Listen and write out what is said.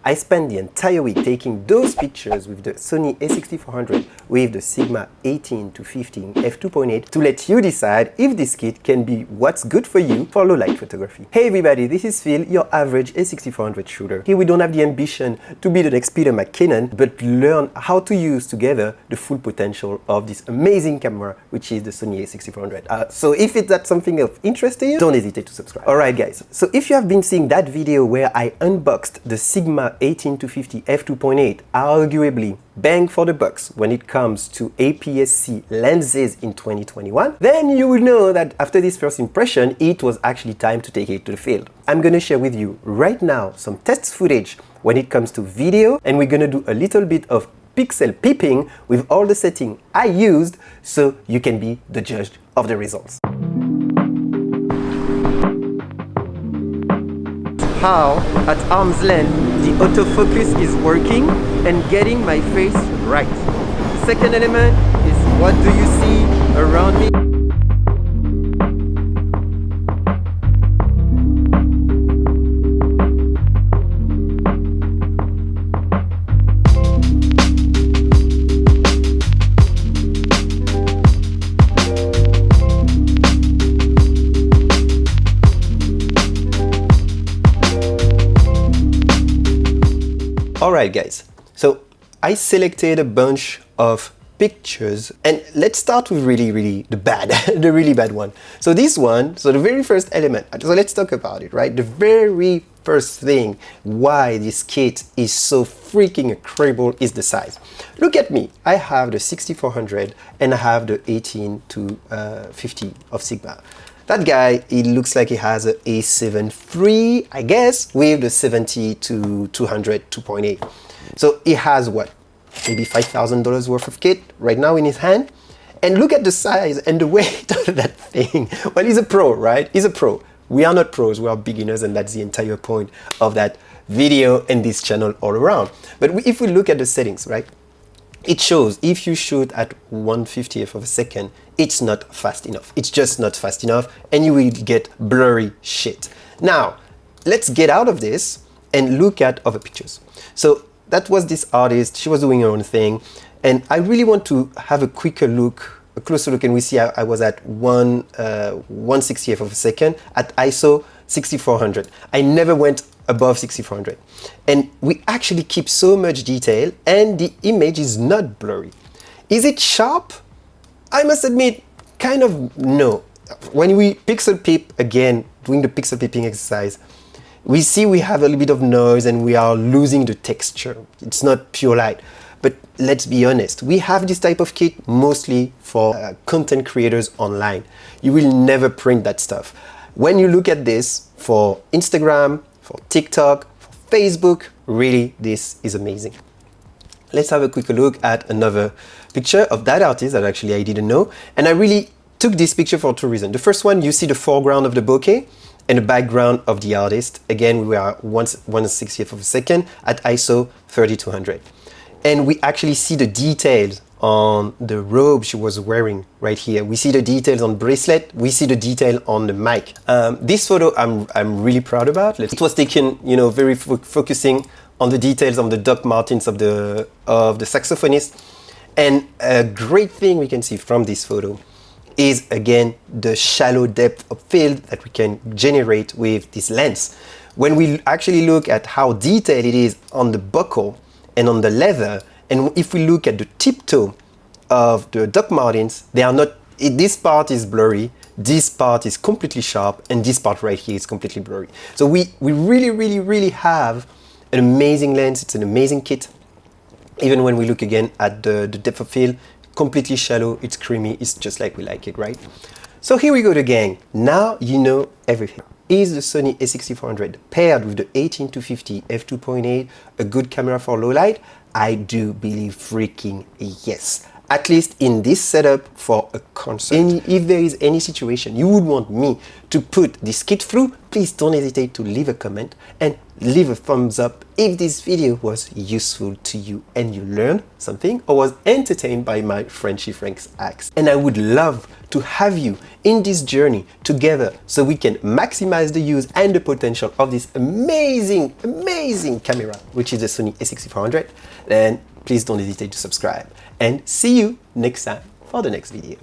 I spent the entire week taking those pictures with the Sony a6400 with the Sigma 18 to 15 f2.8 to let you decide if this kit can be what's good for you for low light photography. Hey everybody, this is Phil, your average a6400 shooter. Here we don't have the ambition to be the next Peter McKinnon, but learn how to use together the full potential of this amazing camera, which is the Sony a6400. So if that's something of interest to you, don't hesitate to subscribe. Alright guys, so if you have been seeing that video where I unboxed the Sigma 18 to 50 f2.8, arguably bang for the bucks when it comes to APS-C lenses in 2021, then you will know that after this first impression, it was actually time to take it to the field. I'm gonna share with you right now some test footage when it comes to video, and we're gonna do a little bit of pixel peeping with all the settings I used so you can be the judge of the results. How, at arm's length, the autofocus is working and getting my face right. Second element is what do you see around me? Alright guys, so I selected a bunch of pictures and let's start with really the bad, the really bad one. So this one, so the very first element, so let's talk about it, right? The very first thing why this kit is so freaking incredible is the size. Look at me, I have the 6400 and I have the 18 to 50 of Sigma. That guy, it looks like he has a A7 III, I guess, with the 70 to 200 2.8. So he has what? Maybe $5,000 worth of kit right now in his hand. And look at the size and the weight of that thing. Well, he's a pro, right? He's a pro. We are not pros, we are beginners, and that's the entire point of that video and this channel all around. But if we look at the settings, right? It shows if you shoot at 1/50th of a second, it's not fast enough. It's just not fast enough and you will get blurry shit. Now, let's get out of this and look at other pictures. So that was this artist, she was doing her own thing. And I really want to have a quicker look, a closer look, and we see I was at 1/60th of a second at ISO 6400. I never went above 6400. And we actually keep so much detail and the image is not blurry. Is it sharp? I must admit, kind of no. When we pixel peep, again, doing the pixel peeping exercise, we see we have a little bit of noise and we are losing the texture. It's not pure light. But let's be honest, we have this type of kit mostly for content creators online. You will never print that stuff. When you look at this for Instagram, for TikTok, for Facebook, really, this is amazing. Let's have a quick look at another picture of that artist that actually I didn't know. And I really took this picture for two reasons. The first one, you see the foreground of the bokeh and the background of the artist. Again, we are 1/60th of a second at ISO 3200. And we actually see the details on the robe she was wearing right here. We see the details on bracelet. We see the detail on the mic. This photo I'm really proud about. It was taken, you know, very focusing on the details on the Doc Martens of the saxophonist. And a great thing we can see from this photo is again the shallow depth of field that we can generate with this lens. When we actually look at how detailed it is on the buckle and on the leather, and if we look at the tiptoe of the Doc Martens, they are not, this part is blurry, this part is completely sharp, and this part right here is completely blurry. So we really have an amazing lens, it's an amazing kit. Even when we look again at the depth of field, completely shallow, it's creamy, it's just like we like it, right? So here we go, the gang. Now you know everything. Is the Sony a6400 paired with the 18 to 50 f2.8 a good camera for low light? I do believe freaking yes. At least in this setup for a concert. If there is any situation you would want me to put this kit through, please don't hesitate to leave a comment and leave a thumbs up if this video was useful to you and you learned something or was entertained by my Frenchy Frank's acts. And I would love to have you in this journey together so we can maximize the use and the potential of this amazing, amazing camera, which is the Sony a6400, then please don't hesitate to subscribe. And see you next time for the next video.